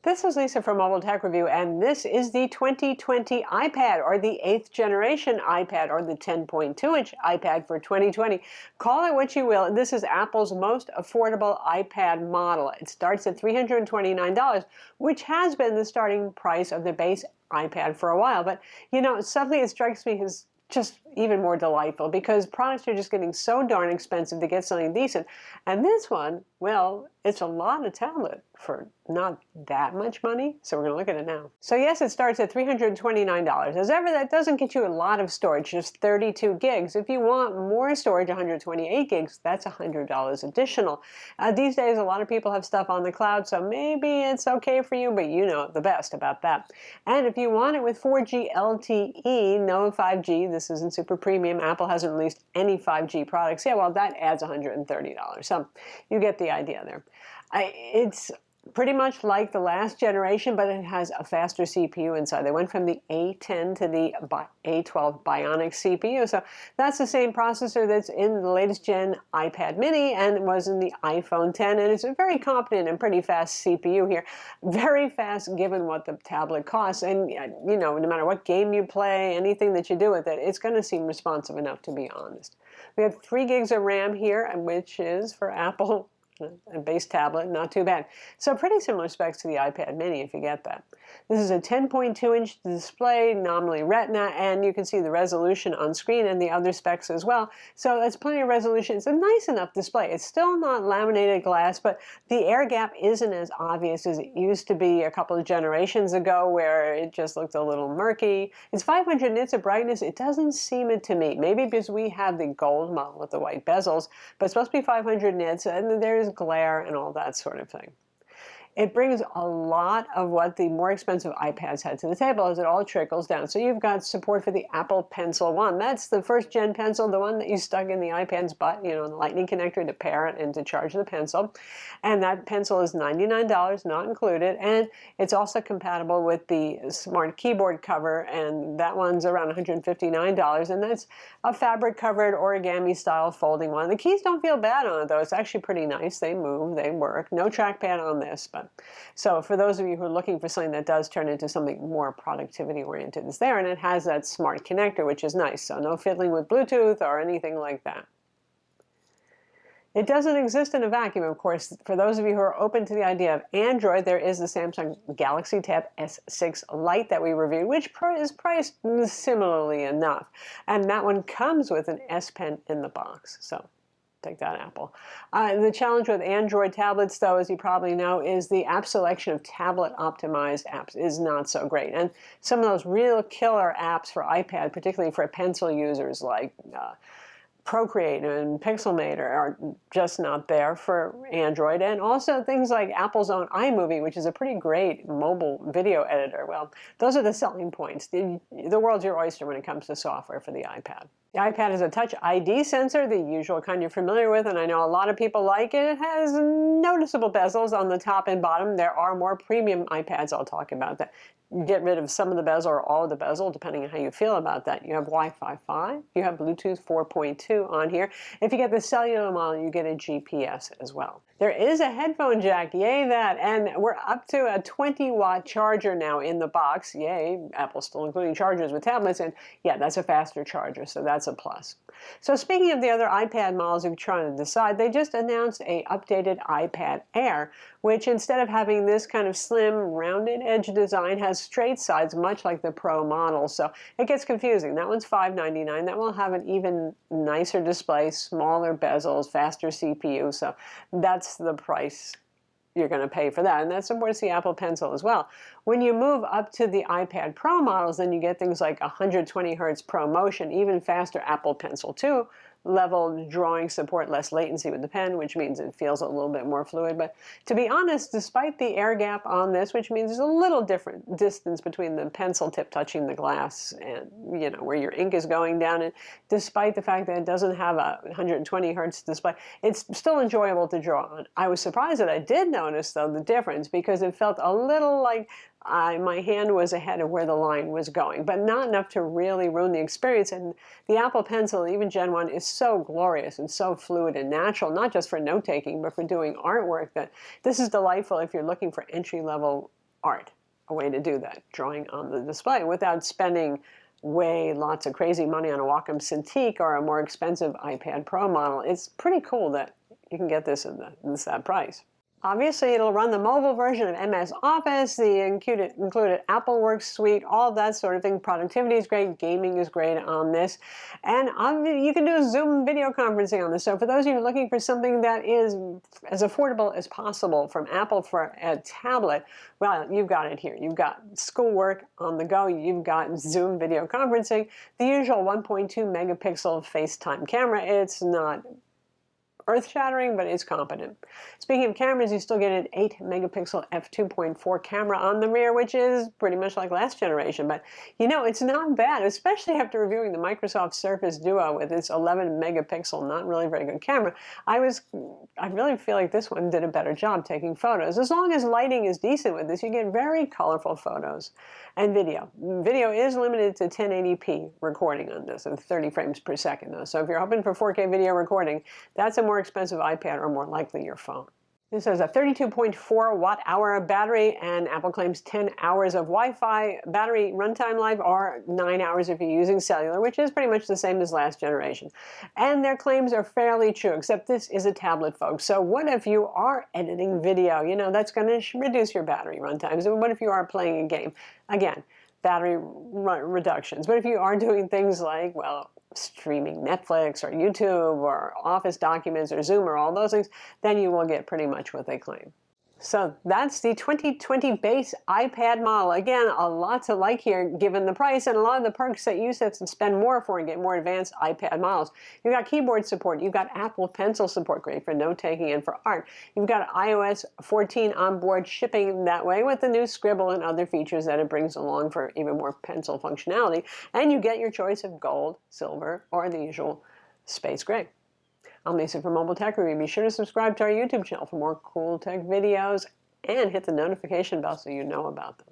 This is Lisa from Mobile Tech Review, and this is the 2020 iPad, or the 8th generation iPad, or the 10.2-inch iPad for 2020. Call it what you will. This is Apple's most affordable iPad model. It starts at $329, which has been the starting price of the base iPad for a while. But, you know, suddenly it strikes me as just even more delightful, because products are just getting so darn expensive to get something decent. And this one, well, it's a lot of tablet for not that much money. So we're going to look at it now. So yes, it starts at $329. As ever, that doesn't get you a lot of storage, just 32 gigs. If you want more storage, 128 gigs, that's $100 additional. These days, a lot of people have stuff on the cloud, so maybe it's okay for you, but you know the best about that. And if you want it with 4G LTE, no 5G, this isn't super premium. Apple hasn't released any 5G products yet. Well, that adds $130. So you get the idea there. It's pretty much like the last generation, but it has a faster CPU inside. They went from the A10 to the A12 Bionic CPU. So that's the same processor that's in the latest gen iPad mini and was in the iPhone 10. And it's a very competent and pretty fast CPU here. Very fast given what the tablet costs. And, you know, no matter what game you play, anything that you do with it, it's going to seem responsive enough, to be honest. We have 3 gigs of RAM here, which is, for Apple, a base tablet, not too bad. So pretty similar specs to the iPad mini, if you get that. This is a 10.2-inch display, nominally Retina, and you can see the resolution on screen and the other specs as well. So that's plenty of resolution. It's a nice enough display. It's still not laminated glass, but the air gap isn't as obvious as it used to be a couple of generations ago, where it just looked a little murky. It's 500 nits of brightness. It doesn't seem it to me. Maybe because we have the gold model with the white bezels, but it's supposed to be 500 nits, and there's glare and all that sort of thing. It brings a lot of what the more expensive iPads had to the table as it all trickles down. So you've got support for the Apple Pencil 1. That's the first gen pencil, the one that you stuck in the iPad's butt, you know, the lightning connector to pair it and to charge the pencil. And that pencil is $99, not included. And it's also compatible with the smart keyboard cover, and that one's around $159. And that's a fabric-covered origami-style folding one. The keys don't feel bad on it, though. It's actually pretty nice. They move, they work. No trackpad on this, but so for those of you who are looking for something that does turn into something more productivity oriented, it's there, and it has that smart connector, which is nice. So no fiddling with Bluetooth or anything like that. It doesn't exist in a vacuum, of course. For those of you who are open to the idea of Android, there is the Samsung Galaxy Tab S6 Lite that we reviewed, which is priced similarly enough. And that one comes with an S Pen in the box. So take that, Apple. The challenge with Android tablets, though, as you probably know, is the app selection of tablet-optimized apps is not so great. And some of those real killer apps for iPad, particularly for pencil users like Procreate and Pixelmator, are just not there for Android. And also things like Apple's own iMovie, which is a pretty great mobile video editor. Well, those are the selling points. The world's your oyster when it comes to software for the iPad. The iPad has a Touch ID sensor, the usual kind you're familiar with, and I know a lot of people like it. It has noticeable bezels on the top and bottom. There are more premium iPads I'll talk about that get rid of some of the bezel or all of the bezel, depending on how you feel about that. You have Wi-Fi 5, you have Bluetooth 4.2 on here. If you get the cellular model, you get a GPS as well. There is a headphone jack, yay that, and we're up to a 20-watt charger now in the box. Yay, Apple's still including chargers with tablets, and yeah, that's a faster charger, so that's a plus. So speaking of the other iPad models, if you're trying to decide, they just announced a updated iPad Air, which instead of having this kind of slim, rounded edge design, has straight sides, much like the Pro model. So it gets confusing. That one's $599. That will have an even nicer display, smaller bezels, faster CPU. So that's the price you're going to pay for that. And that supports the Apple Pencil as well. When you move up to the iPad Pro models, then you get things like 120 Hz Pro Motion, even faster Apple Pencil 2, level drawing support, less latency with the pen, which means it feels a little bit more fluid. But to be honest, despite the air gap on this, which means there's a little different distance between the pencil tip touching the glass and, you know, where your ink is going down, and despite the fact that it doesn't have a 120 Hz display, it's still enjoyable to draw on. I was surprised that I did notice, though, the difference, because it felt a little like my hand was ahead of where the line was going, but not enough to really ruin the experience. And the Apple Pencil, even Gen 1, is so glorious and so fluid and natural, not just for note-taking, but for doing artwork, that this is delightful if you're looking for entry-level art, a way to do that, drawing on the display without spending lots of crazy money on a Wacom Cintiq or a more expensive iPad Pro model. It's pretty cool that you can get this in that price. Obviously, it'll run the mobile version of MS Office, the included Apple Works suite, all that sort of thing. Productivity is great. Gaming is great on this. And you can do Zoom video conferencing on this. So for those of you looking for something that is as affordable as possible from Apple for a tablet, well, you've got it here. You've got schoolwork on the go. You've got Zoom video conferencing, the usual 1.2 megapixel FaceTime camera. It's not earth-shattering, but it's competent. Speaking of cameras, you still get an 8 megapixel f2.4 camera on the rear, which is pretty much like last generation. But you know, it's not bad, especially after reviewing the Microsoft Surface Duo with its 11 megapixel, not really very good camera. I really feel like this one did a better job taking photos. As long as lighting is decent with this, you get very colorful photos. And video. Video is limited to 1080p recording on this, of 30 frames per second though. So if you're hoping for 4K video recording, that's a more expensive iPad or more likely your phone. This has a 32.4 watt-hour battery, and Apple claims 10 hours of Wi-Fi battery runtime life, or 9 hours if you're using cellular, which is pretty much the same as last generation. And their claims are fairly true, except this is a tablet, folks. So what if you are editing video? You know, that's going to reduce your battery runtimes. And what if you are playing a game? Again, battery reductions. But if you are doing things like, well, streaming Netflix or YouTube or Office documents or Zoom or all those things, then you will get pretty much what they claim. So that's the 2020 base iPad model. Again, a lot to like here given the price and a lot of the perks that you have to spend more for and get more advanced iPad models. You've got keyboard support. You've got Apple Pencil support, great for note-taking and for art. You've got iOS 14 on board shipping that way with the new Scribble and other features that it brings along for even more pencil functionality. And you get your choice of gold, silver, or the usual space gray. I'm Lisa from MobileTechReview. Be sure to subscribe to our YouTube channel for more cool tech videos and hit the notification bell so you know about them.